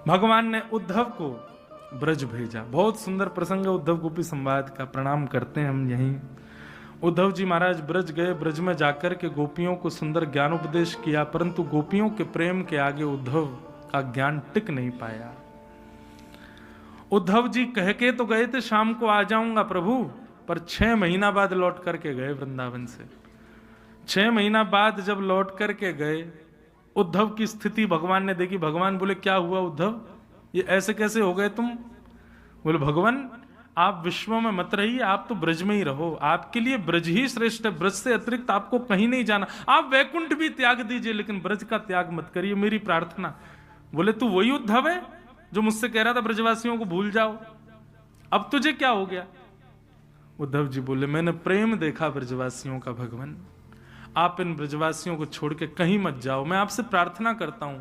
भगवान ने उद्धव को ब्रज भेजा। बहुत सुंदर प्रसंग है उद्धव गोपी संवाद का, प्रणाम करते हैं हम यहीं। उद्धव जी महाराज ब्रज गए, ब्रज में जाकर के गोपियों को सुंदर ज्ञान उपदेश किया, परंतु गोपियों के प्रेम के आगे उद्धव का ज्ञान टिक नहीं पाया। उद्धव जी कह के तो गए थे शाम को आ जाऊंगा प्रभु, पर 6 महीना बाद लौट करके गए वृंदावन से। 6 महीना बाद जब लौट करके गए, उद्धव की स्थिति भगवान ने देखी। भगवान बोले क्या हुआ उद्धव, ये ऐसे कैसे हो गए तुम? बोले भगवान आप विश्व में मत रहिए, आप तो ब्रज में ही रहो, आपके लिए ब्रज ही श्रेष्ठ है, ब्रज से अतिरिक्त आपको कहीं नहीं जाना। आप वैकुंठ भी त्याग दीजिए लेकिन ब्रज का त्याग मत करिए, मेरी प्रार्थना। बोले तू वही उद्धव है जो मुझसे कह रहा था ब्रजवासियों को भूल जाओ, अब तुझे क्या हो गया? उद्धव जी बोले मैंने प्रेम देखा ब्रजवासियों का भगवान, आप इन ब्रजवासियों को छोड़ के कहीं मत जाओ, मैं आपसे प्रार्थना करता हूं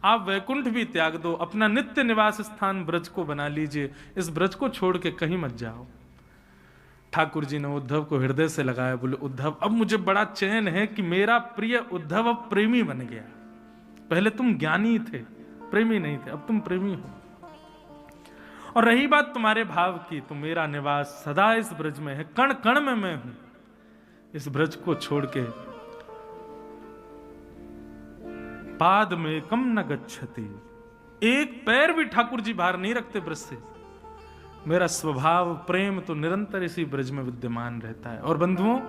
आप वैकुंठ भी त्याग दो, अपना नित्य निवास स्थान ब्रज को बना लीजिए, इस ब्रज को छोड़ के कहीं मत जाओ। ठाकुर जी ने उद्धव को हृदय से लगाया, बोले उद्धव अब मुझे बड़ा चैन है कि मेरा प्रिय उद्धव अब प्रेमी बन गया। पहले तुम ज्ञानी थे, प्रेमी नहीं थे, अब तुम प्रेमी हो। और रही बात तुम्हारे भाव की, तो मेरा निवास सदा इस ब्रज में है, कण कण में मैं हूं, इस ब्रज को छोड़ के पाद में कम न गच्छति, एक पैर भी ठाकुर जी बाहर नहीं रखते ब्रज से। मेरा स्वभाव प्रेम तो निरंतर इसी ब्रज में विद्यमान रहता है। और बंधुओं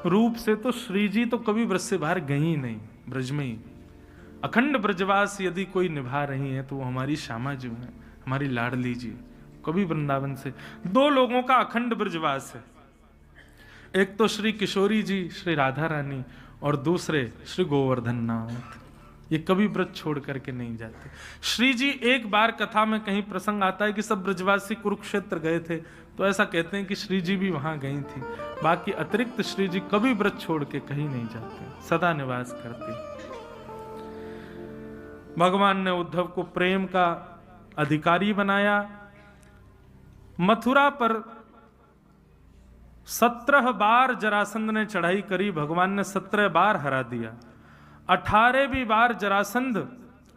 रूप से तो श्री जी तो कभी ब्रज से बाहर गई ही नहीं, ब्रज में ही अखंड ब्रजवास यदि कोई निभा रही है तो वो हमारी श्यामा जी है, हमारी लाडली जी, कभी वृंदावन से। 2 लोगों का अखंड ब्रजवास है, एक तो श्री किशोरी जी श्री राधा रानी, और दूसरे श्री गोवर्धन नाथ, ये कभी ब्रज छोड़ करके नहीं जाते। श्री जी एक बार कथा में कहीं प्रसंग आता है कि सब ब्रजवासी कुरुक्षेत्र गए थे, तो ऐसा कहते हैं कि श्री जी भी वहां गई थी, बाकी अतिरिक्त श्री जी कभी ब्रज छोड़ के कहीं नहीं जाते, सदा निवास करते। भगवान ने उद्धव को प्रेम का अधिकारी बनाया। मथुरा पर 17 बार जरासंध ने चढ़ाई करी, भगवान ने 17 बार हरा दिया। 18वीं बार जरासंध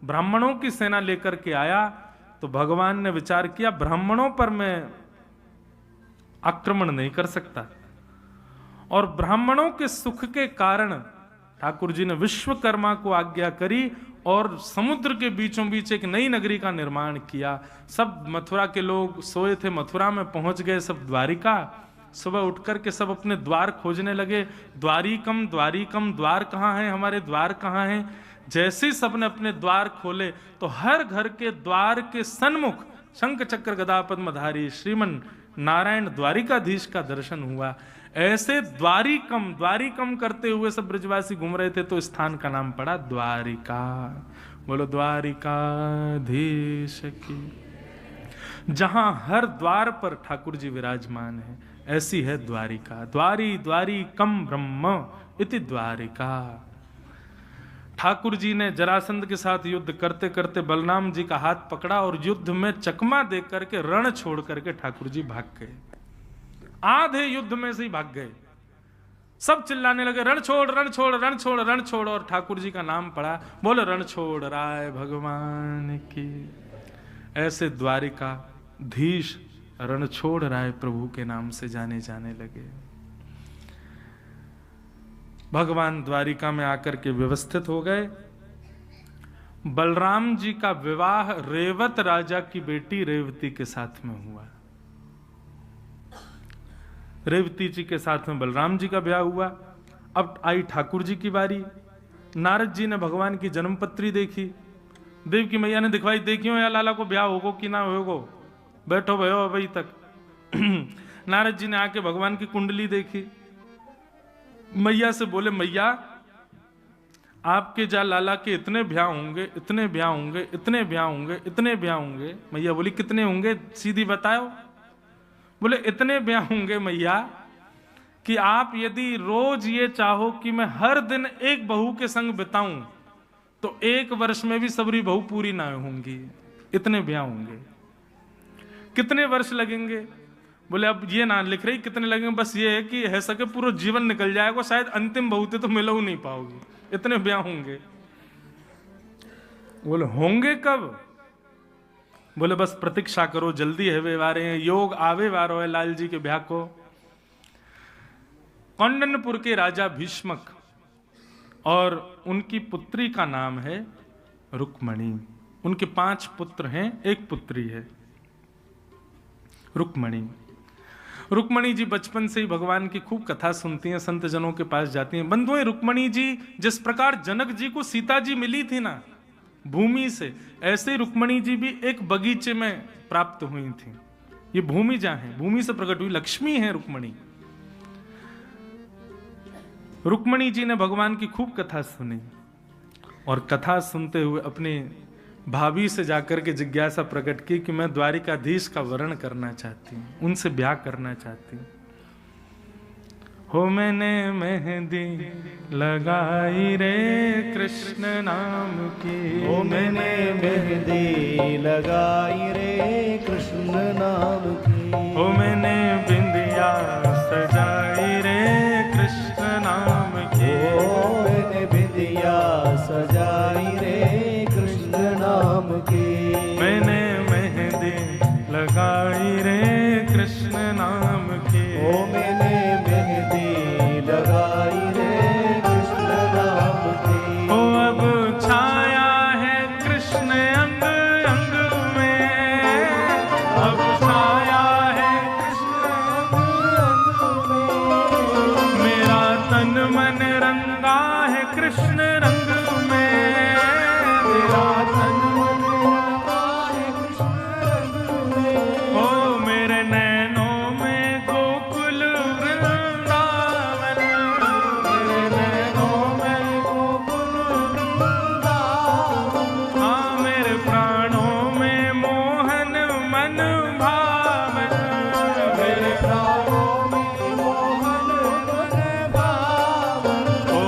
ब्राह्मणों की सेना लेकर के आया, तो भगवान ने विचार किया ब्राह्मणों पर मैं आक्रमण नहीं कर सकता, और ब्राह्मणों के सुख के कारण ठाकुर जी ने विश्वकर्मा को आज्ञा करी और समुद्र के बीचों बीच एक नई नगरी का निर्माण किया। सब मथुरा के लोग सोए थे, मथुरा में पहुंच गए सब द्वारिका। सुबह उठकर के सब अपने द्वार खोजने लगे, द्वारिकम द्वारिकम, द्वार कहाँ है, हमारे द्वार कहाँ हैं। जैसे ही सबने अपने द्वार खोले तो हर घर के द्वार के सन्मुख शंख चक्र गदा पद्मधारी श्रीमन नारायण द्वारिकाधीश का दर्शन हुआ। ऐसे द्वारिकम द्वारिकम करते हुए सब ब्रजवासी घूम रहे थे, तो स्थान का नाम पड़ा द्वारिका। बोलो द्वारिकाधीश की। जहां हर द्वार पर ठाकुर जी विराजमान है, ऐसी है द्वारिका। द्वारी द्वारी कम ब्रह्म इति द्वारिका। ठाकुर जी ने जरासंध के साथ युद्ध करते करते बलराम जी का हाथ पकड़ा और युद्ध में चकमा दे करके रण छोड़ करके ठाकुर जी भाग गए। आधे युद्ध में से ही भाग गए। सब चिल्लाने लगे रण छोड़ रण छोड़ रण छोड़ रण छोड़, और ठाकुर जी का नाम पड़ा, बोले रण छोड़ राय भगवान की। ऐसे द्वारिका धीश रण छोड़ राय प्रभु के नाम से जाने जाने लगे। भगवान द्वारिका में आकर के व्यवस्थित हो गए। बलराम जी का विवाह रेवत राजा की बेटी रेवती के साथ में हुआ। रेवती जी के साथ में बलराम जी का ब्याह हुआ। अब आई ठाकुर जी की बारी। नारद जी ने भगवान की जन्मपत्री देखी, देव की मैया ने दिखवाई, देखियो या लाला को ब्याह होगो कि ना होगो, बैठो भयो अभी तक। नारद जी ने आके भगवान की कुंडली देखी, मैया से बोले मैया आपके जा लाला के इतने ब्याह होंगे, इतने ब्याह होंगे, इतने ब्याह होंगे, इतने ब्याह होंगे। मैया बोली कितने होंगे सीधी बताओ। बोले इतने ब्याह होंगे मैया कि आप यदि रोज ये चाहो कि मैं हर दिन एक बहू के संग बिताऊं तो 1 वर्ष में भी सबरी बहू पूरी ना होंगी, इतने ब्याह होंगे। कितने वर्ष लगेंगे? बोले अब ये ना लिख रही कितने लगेंगे, बस ये है कि है सके पूरा जीवन निकल जाएगा, शायद अंतिम बहुते तो मिलो नहीं पाओगी, इतने ब्याह होंगे। बोले होंगे कब? बोले बस प्रतीक्षा करो, जल्दी है वे वारे हैं, योग आवे वारो है लाल जी के ब्याह को। कौंडन्यपुर के राजा भीष्मक और उनकी पुत्री का नाम है रुक्मणी। उनके 5 पुत्र हैं, एक पुत्री है रुक्मणी। रुक्मणी जी बचपन से ही भगवान की खूब कथा सुनती हैं, संत जनों के पास जाती हैं। बंधुएं, रुक्मणी जी जिस प्रकार जनक जी को सीता जी मिली थी ना भूमि से, ऐसे रुक्मणी जी भी एक बगीचे में प्राप्त हुई थी। ये भूमि जहां है, भूमि से प्रकट हुई लक्ष्मी है रुक्मणी। रुक्मणी जी ने भगवान की खूब कथा सुनी और कथा सुनते हुए अपने भाभी से जाकर के जिज्ञासा प्रकट की कि मैं द्वारिकाधीश का वर्ण करना चाहती हूँ, उनसे ब्याह करना चाहती हूँ। हो मैंने मेहंदी लगाई रे कृष्ण नाम की, हो मैंने मेहंदी लगाई रे कृष्ण नाम की, हो मैंने बिंदिया सजाई रे कृष्ण नाम की, हो मैंने बिंदिया सजाई रे कृष्ण नाम की, मैंने मेहंदी लगाई रे कृष्ण नाम की, हो मैंने मेहंदी लगाई रे कृष्ण नाम की, हो अब छाया है कृष्ण अंग अंग में, अब छाया है कृष्ण अंग में, मेरा तन मन रंगा है कृष्ण रंग में, मेरा तन मन रंगा है कृष्ण रंग में, हो मेरे नैनों में गोकुल वृंदावन, मेरे नैनों में गोकुल वृंदावन, हाँ मेरे प्राणों में मोहन मन भावन, मेरे प्राणों में मोहन मन भावन, ओ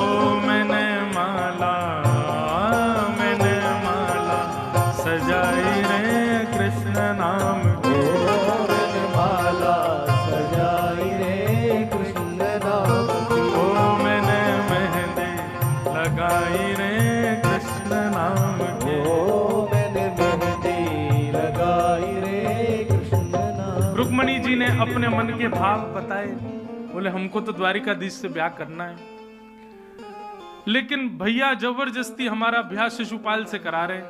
मैंने माला सजाई रे कृष्ण नाम की, मैंने माला सजाई रे कृष्ण नाम की, ओ मैंने मेहंदी लगाई रे कृष्ण नाम की। ओ मैंने मेहंदी लगाई रे कृष्ण नाम। रुक्मणी जी ने अपने मन के भाव बताए, बोले हमको तो द्वारिकाधीश से ब्याह करना है, लेकिन भैया जबरदस्ती हमारा ब्याह शिशुपाल से करा रहे।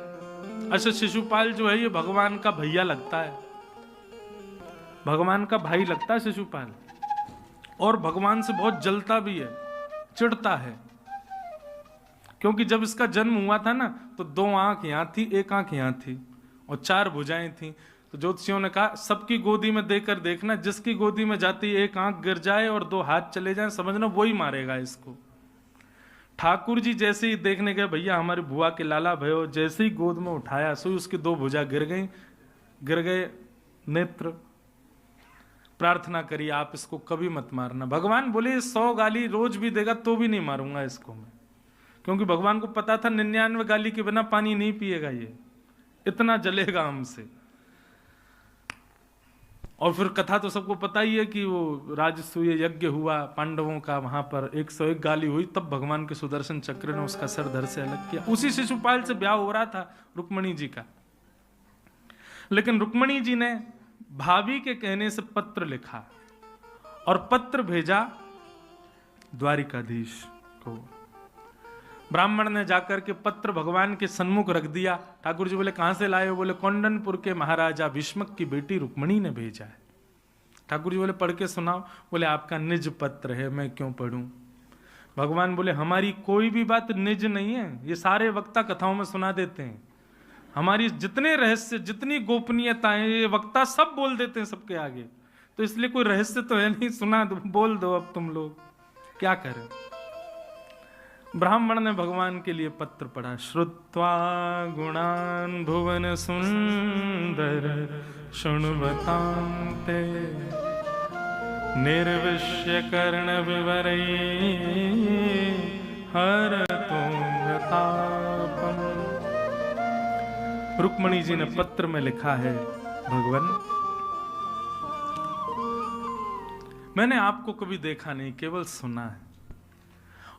अच्छा, शिशुपाल जो है ये भगवान का भैया लगता है, भगवान का भाई लगता है शिशुपाल, और भगवान से बहुत जलता भी है, चिढ़ता है। क्योंकि जब इसका जन्म हुआ था ना तो 2 आंख यहां थी, 1 आंख यहां थी और 4 भुजाएं थी। तो ज्योतिषियों ने कहा सबकी गोदी में देकर देखना, जिसकी गोदी में जाती 1 आंख गिर जाए और 2 हाथ चले जाएं, समझना वही मारेगा इसको। ठाकुर जी जैसे ही देखने गए भैया हमारी बुआ के लाला भयो, जैसे ही गोद में उठाया सो उसकी 2 भुजा गिर गए नेत्र। प्रार्थना करी आप इसको कभी मत मारना। भगवान बोले 100 गाली रोज भी देगा तो भी नहीं मारूंगा इसको मैं, क्योंकि भगवान को पता था 99 गाली के बिना पानी नहीं पिएगा, ये इतना जलेगा हमसे। और फिर कथा तो सबको पता ही है कि वो राजसूय यज्ञ हुआ पांडवों का, वहां पर 101 गाली हुई, तब भगवान के सुदर्शन चक्र ने उसका सर धड़ से अलग किया। उसी शिशुपाल से ब्याह हो रहा था रुक्मणी जी का, लेकिन रुक्मणी जी ने भाभी के कहने से पत्र लिखा और पत्र भेजा द्वारिकाधीश को। ब्राह्मण ने जाकर के पत्र भगवान के सन्मुख रख दिया। ठाकुर जी बोले कहां से लाए हो? बोले कौंडनपुर के महाराजा भीष्मक की बेटी रुक्मणी ने भेजा है। ठाकुर जी बोले पढ़ के सुनाओ। बोले आपका निज पत्र है, मैं क्यों पढ़ूं? भगवान बोले हमारी कोई भी बात निज नहीं है, ये सारे वक्ता कथाओं में सुना देते हैं। हमारी जितने रहस्य, जितनी गोपनीयताएं ये वक्ता सब बोल देते हैं सबके आगे, तो इसलिए कोई रहस्य तो है नहीं, सुना दो, बोल दो, अब तुम लोग क्या करें। ब्राह्मण ने भगवान के लिए पत्र पढ़ा। श्रुत्वा गुणान भुवन सुंदर शृण्वतान्ते निर्विश्य कर्ण विवरै हरतो मृतापम। रुक्मणी जी ने पत्र में लिखा है, भगवान मैंने आपको कभी देखा नहीं, केवल सुना है,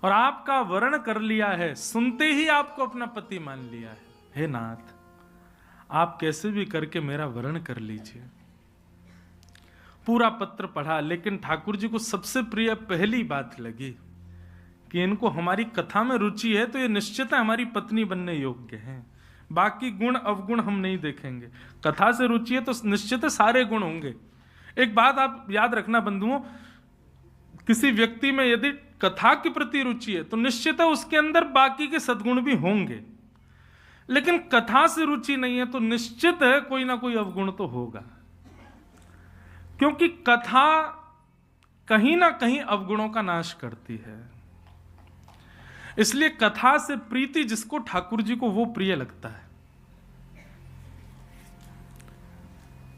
और आपका वर्ण कर लिया है, सुनते ही आपको अपना पति मान लिया है। हे नाथ, आप कैसे भी करके मेरा वरण कर लीजिए। पूरा पत्र पढ़ा, लेकिन ठाकुर जी को सबसे प्रिय पहली बात लगी कि इनको हमारी कथा में रुचि है तो ये निश्चित है हमारी पत्नी बनने योग्य हैं। बाकी गुण अवगुण हम नहीं देखेंगे, कथा से रुचि है तो निश्चित है सारे गुण होंगे। एक बात आप याद रखना बंधुओं, किसी व्यक्ति में यदि कथा के प्रति रुचि है तो निश्चित है उसके अंदर बाकी के सद्गुण भी होंगे, लेकिन कथा से रुचि नहीं है तो निश्चित है कोई ना कोई अवगुण तो होगा, क्योंकि कथा कहीं ना कहीं अवगुणों का नाश करती है। इसलिए कथा से प्रीति जिसको ठाकुर जी को वो प्रिय लगता है।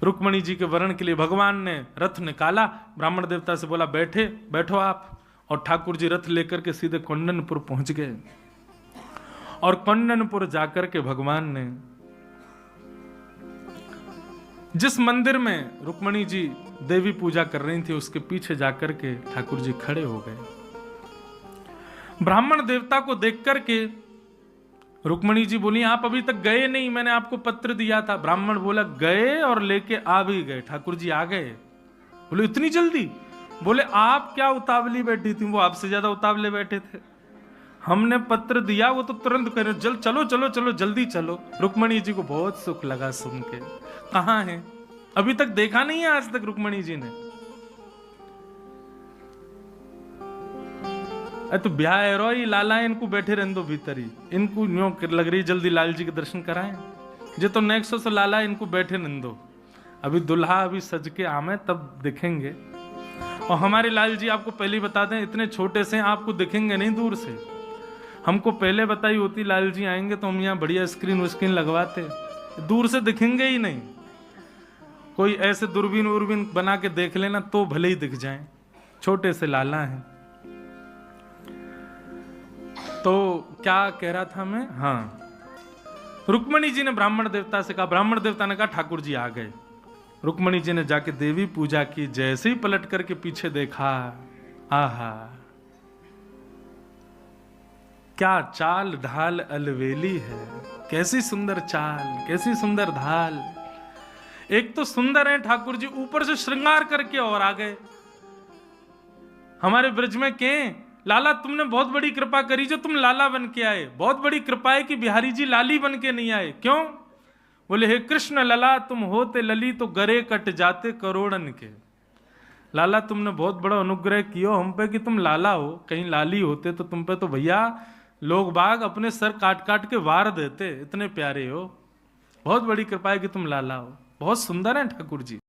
रुक्मणी जी के वरण के लिए भगवान ने रथ निकाला, ब्राह्मण देवता से बोला बैठो आप, और ठाकुर जी रथ लेकर के सीधे कौंडन्यपुर पहुंच गए। और कौंडन्यपुर जाकर के भगवान ने जिस मंदिर में रुक्मणी जी देवी पूजा कर रही थी उसके पीछे जाकर के ठाकुर जी खड़े हो गए। ब्राह्मण देवता को देख करके रुक्मणी जी बोली, आप अभी तक गए नहीं, मैंने आपको पत्र दिया था। ब्राह्मण बोला, गए और लेके आ भी गए, ठाकुर जी आ गए। बोले इतनी जल्दी? बोले आप क्या उतावली बैठी थी, वो आपसे ज्यादा उतावले बैठे थे। हमने पत्र दिया वो तो तुरंत करे, चलो चलो चलो जल्दी चलो। रुक्मणी जी को बहुत सुख लगा सुन के। कहां है? अभी तक देखा नहीं है आज तक रुक्मणी जी ने। तो ब्याह रो ही लाला इनको बैठे रहने दो भीतर ही, इनको न्यों लग रही जल्दी लाल जी के दर्शन कराएं। जे तो नेक्स्ट से लाला इनको बैठे रहने दो, अभी दुल्हा अभी सज के आमे तब दिखेंगे। और हमारे लाल जी आपको पहले ही बता दें, इतने छोटे से आपको दिखेंगे नहीं दूर से। हमको पहले बताई होती लाल जी आएंगे तो हम यहाँ बढ़िया स्क्रीन लगवाते, दूर से दिखेंगे ही नहीं। कोई ऐसे दूरबीन वूरबीन बना के देख लेना तो भले ही दिख जाएं, छोटे से लाला हैं। तो क्या कह रहा था मैं? हाँ, रुक्मणी जी ने ब्राह्मण देवता से कहा, ब्राह्मण देवता ने कहा ठाकुर जी आ गए। रुक्मणी जी ने जाके देवी पूजा की, जैसे ही पलट करके पीछे देखा, आहा क्या चाल ढाल अलवेली है, कैसी सुंदर चाल, कैसी सुंदर ढाल। एक तो सुंदर है ठाकुर जी, ऊपर से श्रृंगार करके और आ गए। हमारे ब्रज में के लाला तुमने बहुत बड़ी कृपा करी जो तुम लाला बन के आए, बहुत बड़ी कृपा है कि बिहारी जी लाली बन के नहीं आए। क्यों? बोले हे कृष्ण लला तुम होते लली तो गरे कट जाते करोड़न के। लाला तुमने बहुत बड़ा अनुग्रह किया हम पे कि तुम लाला हो, कहीं लाली होते तो तुम पे तो भैया लोग बाग अपने सर काट काट के वार देते, इतने प्यारे हो। बहुत बड़ी कृपा है कि तुम लाला हो, बहुत सुंदर है ठाकुर जी।